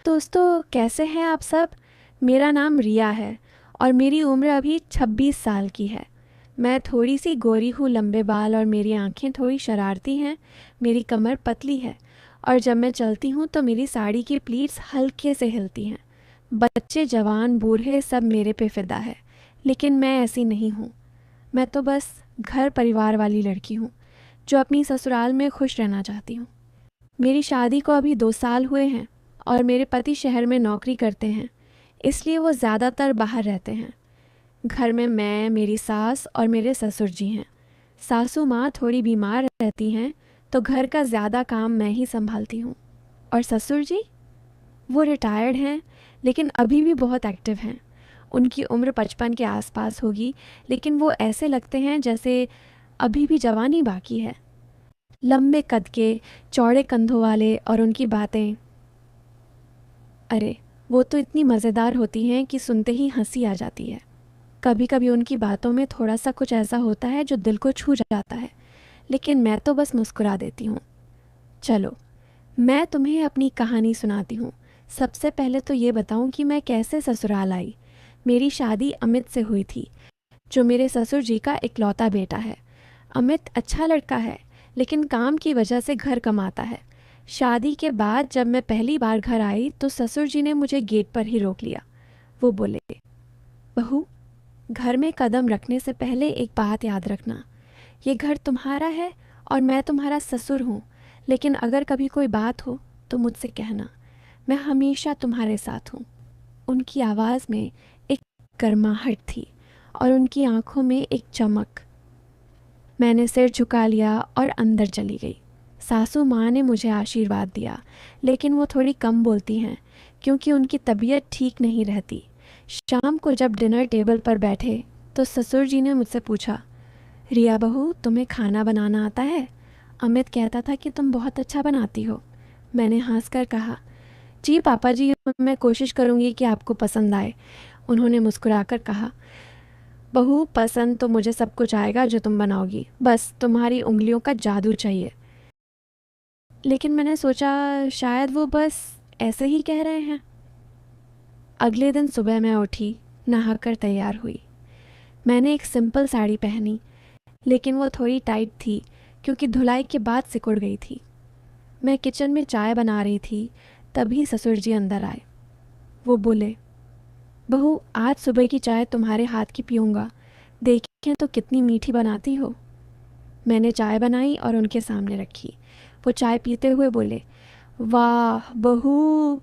दोस्तों, कैसे हैं आप सब। मेरा नाम रिया है और मेरी उम्र अभी 26 साल की है। मैं थोड़ी सी गोरी हूँ, लंबे बाल और मेरी आंखें थोड़ी शरारती हैं। मेरी कमर पतली है और जब मैं चलती हूँ तो मेरी साड़ी की प्लीट्स हल्के से हिलती हैं। बच्चे, जवान, बूढ़े सब मेरे पे फिदा है, लेकिन मैं ऐसी नहीं हूँ। मैं तो बस घर परिवार वाली लड़की हूँ जो अपनी ससुराल में खुश रहना चाहती हूँ। मेरी शादी को अभी 2 साल हुए हैं और मेरे पति शहर में नौकरी करते हैं, इसलिए वो ज़्यादातर बाहर रहते हैं। घर में मैं, मेरी सास और मेरे ससुर जी हैं। सासू माँ थोड़ी बीमार रहती हैं तो घर का ज़्यादा काम मैं ही संभालती हूँ। और ससुर जी, वो रिटायर्ड हैं लेकिन अभी भी बहुत एक्टिव हैं। उनकी उम्र 55 के आसपास होगी, लेकिन वो ऐसे लगते हैं जैसे अभी भी जवानी बाकी है। लंबे कद के, चौड़े कंधों वाले, और उनकी बातें, अरे वो तो इतनी मज़ेदार होती हैं कि सुनते ही हंसी आ जाती है। कभी कभी उनकी बातों में थोड़ा सा कुछ ऐसा होता है जो दिल को छू जाता है, लेकिन मैं तो बस मुस्कुरा देती हूँ। चलो, मैं तुम्हें अपनी कहानी सुनाती हूँ। सबसे पहले तो ये बताऊँ कि मैं कैसे ससुराल आई। मेरी शादी अमित से हुई थी, जो मेरे ससुर जी का इकलौता बेटा है। अमित अच्छा लड़का है, लेकिन काम की वजह से घर कमाता है। शादी के बाद जब मैं पहली बार घर आई तो ससुर जी ने मुझे गेट पर ही रोक लिया। वो बोले, बहू, घर में कदम रखने से पहले एक बात याद रखना। ये घर तुम्हारा है और मैं तुम्हारा ससुर हूँ, लेकिन अगर कभी कोई बात हो तो मुझसे कहना। मैं हमेशा तुम्हारे साथ हूँ। उनकी आवाज़ में एक गर्माहट थी और उनकी आंखों में एक चमक। मैंने सिर झुका लिया और अंदर चली गई। सासू माँ ने मुझे आशीर्वाद दिया, लेकिन वो थोड़ी कम बोलती हैं क्योंकि उनकी तबीयत ठीक नहीं रहती। शाम को जब डिनर टेबल पर बैठे तो ससुर जी ने मुझसे पूछा, रिया बहू, तुम्हें खाना बनाना आता है? अमित कहता था कि तुम बहुत अच्छा बनाती हो। मैंने हंसकर कहा, जी पापा जी, मैं कोशिश करूँगी कि आपको पसंद आए। उन्होंने मुस्कुराकर कहा, बहू, पसंद तो मुझे सब कुछ आएगा जो तुम बनाओगी, बस तुम्हारी उंगलियों का जादू चाहिए। लेकिन मैंने सोचा शायद वो बस ऐसे ही कह रहे हैं। अगले दिन सुबह मैं उठी, नहाकर तैयार हुई। मैंने एक सिंपल साड़ी पहनी, लेकिन वो थोड़ी टाइट थी क्योंकि धुलाई के बाद सिकुड़ गई थी। मैं किचन में चाय बना रही थी, तभी ससुर जी अंदर आए। वो बोले, बहू, आज सुबह की चाय तुम्हारे हाथ की पीऊँगा, देखें तो कितनी मीठी बनाती हो। मैंने चाय बनाई और उनके सामने रखी। वो चाय पीते हुए बोले, वाह बहू,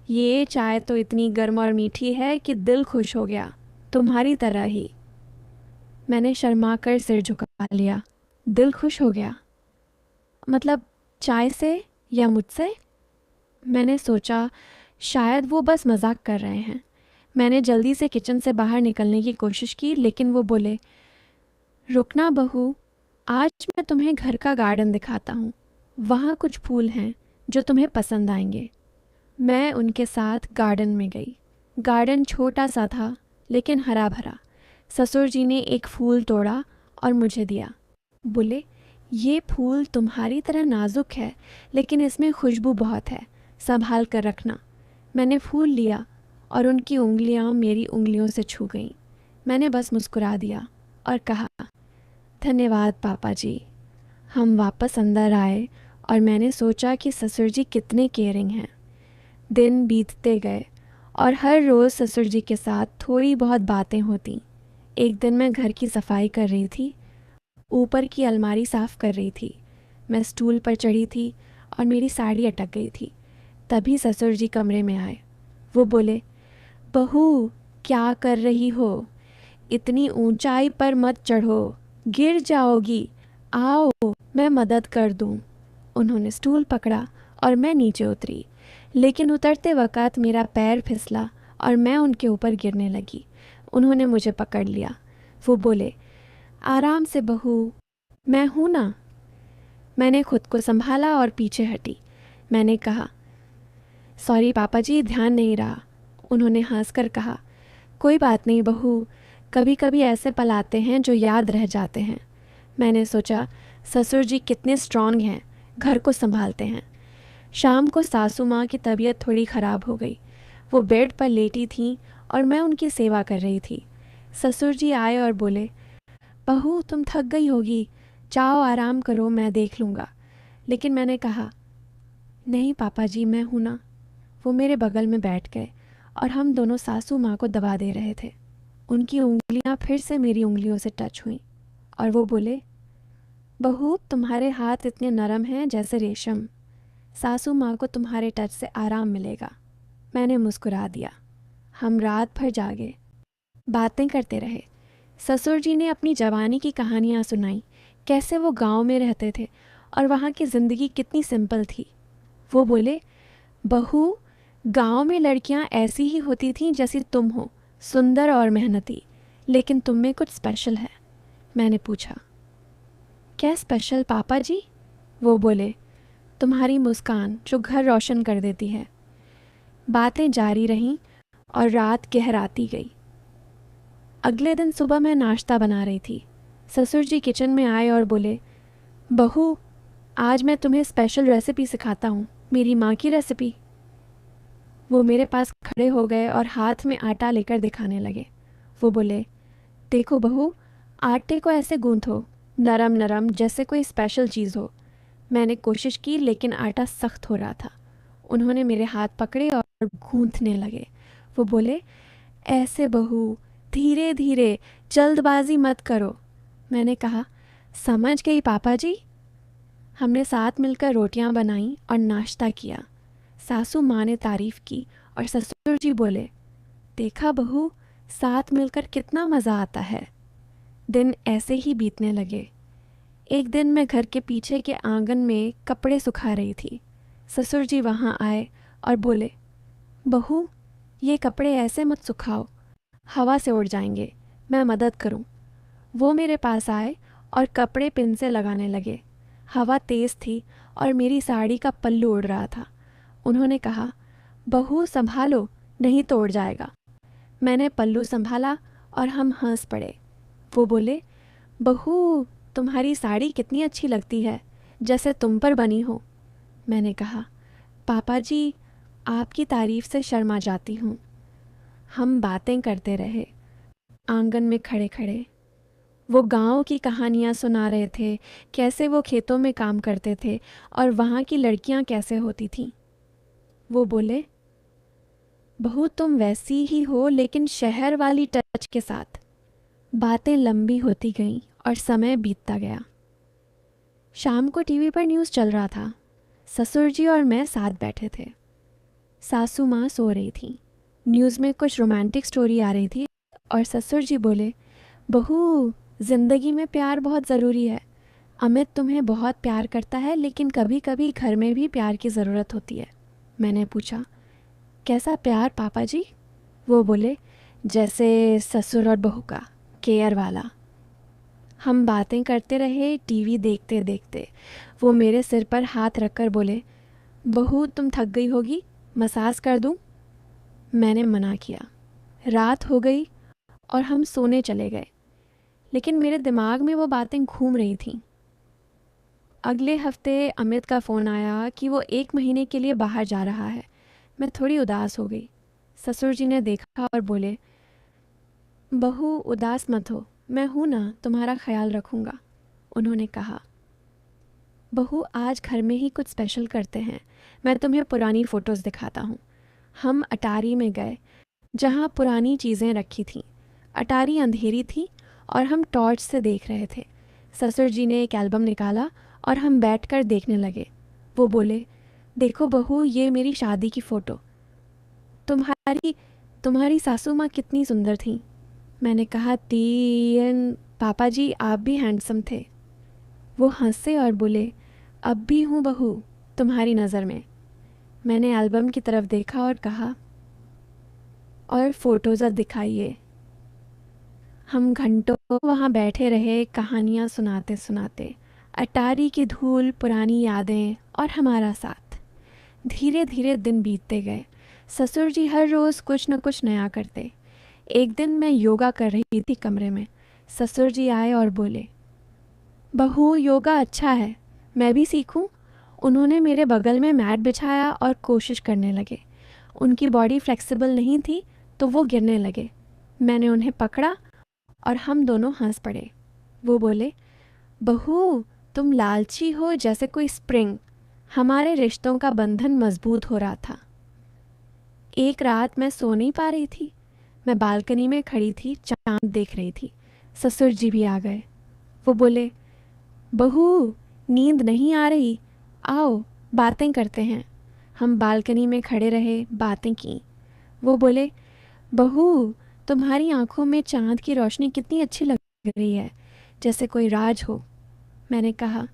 ये चाय तो इतनी गर्म और मीठी है कि दिल खुश हो गया, तुम्हारी तरह ही। मैंने शर्मा कर सिर झुका लिया। दिल खुश हो गया? मतलब चाय से या मुझसे? मैंने सोचा शायद वो बस मजाक कर रहे हैं। मैंने जल्दी से किचन से बाहर निकलने की कोशिश की, लेकिन वो बोले, रुकना बहू, आज मैं तुम्हें घर का गार्डन दिखाता हूँ। वहाँ कुछ फूल हैं जो तुम्हें पसंद आएंगे। मैं उनके साथ गार्डन में गई। गार्डन छोटा सा था, लेकिन हरा भरा। ससुर जी ने एक फूल तोड़ा और मुझे दिया। बोले, ये फूल तुम्हारी तरह नाजुक है, लेकिन इसमें खुशबू बहुत है, संभाल कर रखना। मैंने फूल लिया और उनकी उंगलियां मेरी उंगलियों से छू गईं। मैंने बस मुस्कुरा दिया और कहा, धन्यवाद पापा जी। हम वापस अंदर आए और मैंने सोचा कि ससुर जी कितने केयरिंग हैं। दिन बीतते गए और हर रोज़ ससुर जी के साथ थोड़ी बहुत बातें होती। एक दिन मैं घर की सफाई कर रही थी, ऊपर की अलमारी साफ़ कर रही थी। मैं स्टूल पर चढ़ी थी और मेरी साड़ी अटक गई थी। तभी ससुर जी कमरे में आए। वो बोले, बहू, क्या कर रही हो? इतनी ऊंचाई पर मत चढ़ो, गिर जाओगी। आओ, मैं मदद कर दूं। उन्होंने स्टूल पकड़ा और मैं नीचे उतरी, लेकिन उतरते वक़्त मेरा पैर फिसला और मैं उनके ऊपर गिरने लगी। उन्होंने मुझे पकड़ लिया। वो बोले, आराम से बहू, मैं हूँ ना। मैंने खुद को संभाला और पीछे हटी। मैंने कहा, सॉरी पापा जी, ध्यान नहीं रहा। उन्होंने हंसकर कहा, कोई बात नहीं बहू, कभी कभी ऐसे पल आते हैं जो याद रह जाते हैं। मैंने सोचा ससुर जी कितने स्ट्रांग हैं, घर को संभालते हैं। शाम को सासू माँ की तबीयत थोड़ी ख़राब हो गई। वो बेड पर लेटी थीं और मैं उनकी सेवा कर रही थी। ससुर जी आए और बोले, बहू तुम थक गई होगी, जाओ आराम करो, मैं देख लूँगा। लेकिन मैंने कहा, नहीं पापा जी, मैं हूँ ना। वो मेरे बगल में बैठ गए और हम दोनों सासू माँ को दबा दे रहे थे। उनकी उंगलियाँ फिर से मेरी उंगलियों से टच हुईं और वो बोले, बहू तुम्हारे हाथ इतने नरम हैं जैसे रेशम, सासू माँ को तुम्हारे टच से आराम मिलेगा। मैंने मुस्कुरा दिया। हम रात भर जागे, बातें करते रहे। ससुर जी ने अपनी जवानी की कहानियाँ सुनाई, कैसे वो गांव में रहते थे और वहाँ की ज़िंदगी कितनी सिंपल थी। वो बोले, बहू गांव में लड़कियाँ ऐसी ही होती थीं जैसी तुम हो, सुंदर और मेहनती, लेकिन तुम में कुछ स्पेशल है। मैंने पूछा, क्या स्पेशल पापा जी? वो बोले, तुम्हारी मुस्कान जो घर रोशन कर देती है। बातें जारी रहीं और रात गहराती गई। अगले दिन सुबह मैं नाश्ता बना रही थी। ससुर जी किचन में आए और बोले, बहू आज मैं तुम्हें स्पेशल रेसिपी सिखाता हूँ, मेरी माँ की रेसिपी। वो मेरे पास खड़े हो गए और हाथ में आटा लेकर दिखाने लगे। वो बोले, देखो बहू, आटे को ऐसे गूंथो, नरम नरम जैसे कोई स्पेशल चीज़ हो। मैंने कोशिश की लेकिन आटा सख्त हो रहा था। उन्होंने मेरे हाथ पकड़े और गूंथने लगे। वो बोले, ऐसे बहू, धीरे धीरे, जल्दबाजी मत करो। मैंने कहा, समझ गई पापा जी। हमने साथ मिलकर रोटियां बनाईं और नाश्ता किया। सासू माँ ने तारीफ़ की और ससुर जी बोले, देखा बहू, साथ मिलकर कितना मज़ा आता है। दिन ऐसे ही बीतने लगे। एक दिन मैं घर के पीछे के आंगन में कपड़े सुखा रही थी। ससुर जी वहाँ आए और बोले, बहू ये कपड़े ऐसे मत सुखाओ, हवा से उड़ जाएंगे, मैं मदद करूं। वो मेरे पास आए और कपड़े पिन से लगाने लगे। हवा तेज़ थी और मेरी साड़ी का पल्लू उड़ रहा था। उन्होंने कहा, बहू संभालो, नहीं तो उड़ जाएगा। मैंने पल्लू संभाला और हम हंस पड़े। वो बोले, बहू तुम्हारी साड़ी कितनी अच्छी लगती है, जैसे तुम पर बनी हो। मैंने कहा, पापा जी आपकी तारीफ़ से शर्मा जाती हूँ। हम बातें करते रहे, आंगन में खड़े खड़े। वो गांव की कहानियाँ सुना रहे थे, कैसे वो खेतों में काम करते थे और वहाँ की लड़कियाँ कैसे होती थीं। वो बोले, बहू तुम वैसी ही हो लेकिन शहर वाली टच के साथ। बातें लंबी होती गईं और समय बीतता गया। शाम को टीवी पर न्यूज़ चल रहा था। ससुर जी और मैं साथ बैठे थे। सासू माँ सो रही थी। न्यूज़ में कुछ रोमांटिक स्टोरी आ रही थी और ससुर जी बोले, बहू ज़िंदगी में प्यार बहुत ज़रूरी है। अमित तुम्हें बहुत प्यार करता है लेकिन कभी कभी घर में भी प्यार की ज़रूरत होती है। मैंने पूछा, कैसा प्यार पापा जी? वो बोले, जैसे ससुर और बहू का, केयर वाला। हम बातें करते रहे, टीवी देखते देखते। वो मेरे सिर पर हाथ रखकर बोले, बहू तुम थक गई होगी, मसाज कर दूं? मैंने मना किया। रात हो गई और हम सोने चले गए, लेकिन मेरे दिमाग में वो बातें घूम रही थीं। अगले हफ्ते अमित का फ़ोन आया कि वो 1 महीने के लिए बाहर जा रहा है। मैं थोड़ी उदास हो गई। ससुर जी ने देखा और बोले, बहू उदास मत हो, मैं हूँ ना, तुम्हारा ख्याल रखूँगा। उन्होंने कहा, बहू आज घर में ही कुछ स्पेशल करते हैं, मैं तुम्हें पुरानी फ़ोटोज़ दिखाता हूँ। हम अटारी में गए जहाँ पुरानी चीज़ें रखी थीं। अटारी अंधेरी थी और हम टॉर्च से देख रहे थे। ससुर जी ने एक एल्बम निकाला और हम बैठकर देखने लगे। वो बोले, देखो बहू ये मेरी शादी की फ़ोटो। तुम्हारी तुम्हारी सासू माँ कितनी सुंदर थी। मैंने कहा, तीन पापा जी आप भी हैंडसम थे। वो हंसे और बोले, अब भी हूँ बहू तुम्हारी नज़र में। मैंने एल्बम की तरफ देखा और कहा, और फ़ोटोज़ दिखाइए। हम घंटों वहाँ बैठे रहे, कहानियाँ सुनाते सुनाते। अटारी की धूल, पुरानी यादें और हमारा साथ। धीरे धीरे दिन बीतते गए। ससुर जी हर रोज़ कुछ न कुछ नया करते। एक दिन मैं योगा कर रही थी कमरे में। ससुर जी आए और बोले, बहू योगा अच्छा है, मैं भी सीखूं? उन्होंने मेरे बगल में मैट बिछाया और कोशिश करने लगे। उनकी बॉडी फ्लेक्सिबल नहीं थी तो वो गिरने लगे। मैंने उन्हें पकड़ा और हम दोनों हंस पड़े। वो बोले, बहू तुम लालची हो जैसे कोई स्प्रिंग। हमारे रिश्तों का बंधन मजबूत हो रहा था। एक रात मैं सो नहीं पा रही थी। मैं बालकनी में खड़ी थी, चांद देख रही थी। ससुर जी भी आ गए। वो बोले, बहू नींद नहीं आ रही, आओ बातें करते हैं। हम बालकनी में खड़े रहे, बातें की। वो बोले, बहू तुम्हारी आंखों में चांद की रोशनी कितनी अच्छी लग रही है, जैसे कोई राज हो। मैंने कहा,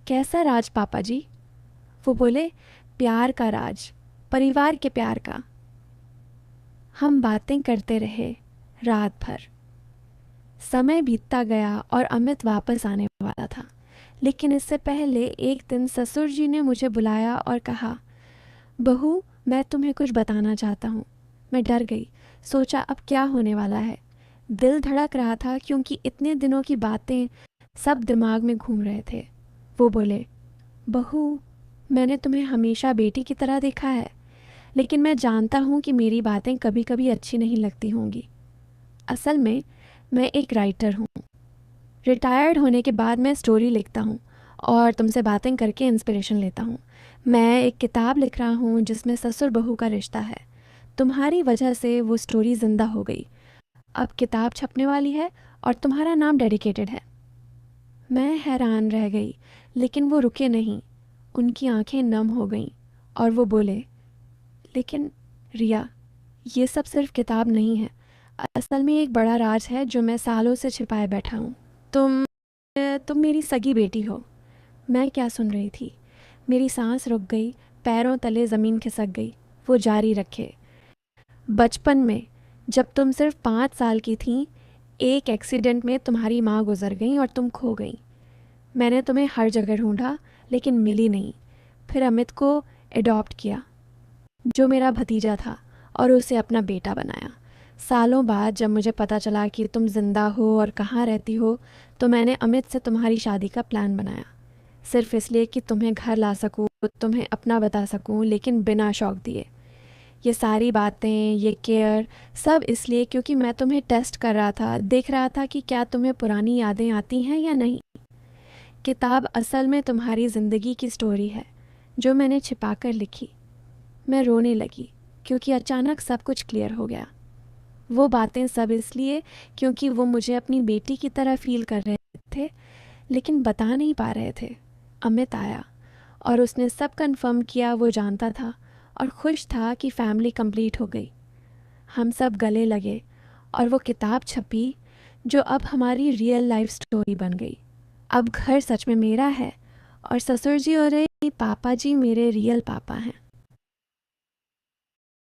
कैसा राज पापा जी? वो बोले, प्यार का राज, परिवार के प्यार का। हम बातें करते रहे रात भर। समय बीतता गया और अमित वापस आने वाला था, लेकिन इससे पहले एक दिन ससुर जी ने मुझे बुलाया और कहा, बहू मैं तुम्हें कुछ बताना चाहता हूँ। मैं डर गई, सोचा अब क्या होने वाला है। दिल धड़क रहा था क्योंकि इतने दिनों की बातें सब दिमाग में घूम रहे थे। वो बोले, बहू मैंने तुम्हें हमेशा बेटी की तरह देखा है, लेकिन मैं जानता हूँ कि मेरी बातें कभी कभी अच्छी नहीं लगती होंगी। असल में मैं एक राइटर हूँ। रिटायर्ड होने के बाद मैं स्टोरी लिखता हूँ और तुमसे बातें करके इंस्पिरेशन लेता हूँ। मैं एक किताब लिख रहा हूँ जिसमें ससुर बहू का रिश्ता है। तुम्हारी वजह से वो स्टोरी ज़िंदा हो गई। अब किताब छपने वाली है और तुम्हारा नाम डेडिकेटेड है। मैं हैरान रह गई, लेकिन वो रुके नहीं। उनकी आंखें नम हो गईं और वो बोले, लेकिन रिया, ये सब सिर्फ किताब नहीं है। असल में एक बड़ा राज है जो मैं सालों से छिपाए बैठा हूँ। तुम मेरी सगी बेटी हो। मैं क्या सुन रही थी? मेरी सांस रुक गई, पैरों तले ज़मीन खिसक गई। वो जारी रखे, बचपन में जब तुम सिर्फ 5 साल की थीं, एक एक्सीडेंट में तुम्हारी माँ गुजर गई और तुम खो गई। मैंने तुम्हें हर जगह ढूंढा लेकिन मिली नहीं। फिर अमित को एडॉप्ट किया, जो मेरा भतीजा था, और उसे अपना बेटा बनाया। सालों बाद जब मुझे पता चला कि तुम जिंदा हो और कहाँ रहती हो, तो मैंने अमित से तुम्हारी शादी का प्लान बनाया, सिर्फ इसलिए कि तुम्हें घर ला सकूँ, तुम्हें अपना बता सकूँ, लेकिन बिना शौक दिए। ये सारी बातें, ये केयर, सब इसलिए क्योंकि मैं तुम्हें टेस्ट कर रहा था, देख रहा था कि क्या तुम्हें पुरानी यादें आती हैं या नहीं। किताब असल में तुम्हारी ज़िंदगी की स्टोरी है जो मैंने छिपा कर लिखी। मैं रोने लगी क्योंकि अचानक सब कुछ क्लियर हो गया। वो बातें सब इसलिए क्योंकि वो मुझे अपनी बेटी की तरह फील कर रहे थे, लेकिन बता नहीं पा रहे थे। अमित आया और उसने सब कंफर्म किया। वो जानता था और खुश था कि फैमिली कंप्लीट हो गई। हम सब गले लगे और वो किताब छपी जो अब हमारी रियल लाइफ स्टोरी बन गई। अब घर सच में मेरा है और ससुर जी और पापा जी मेरे रियल पापा हैं।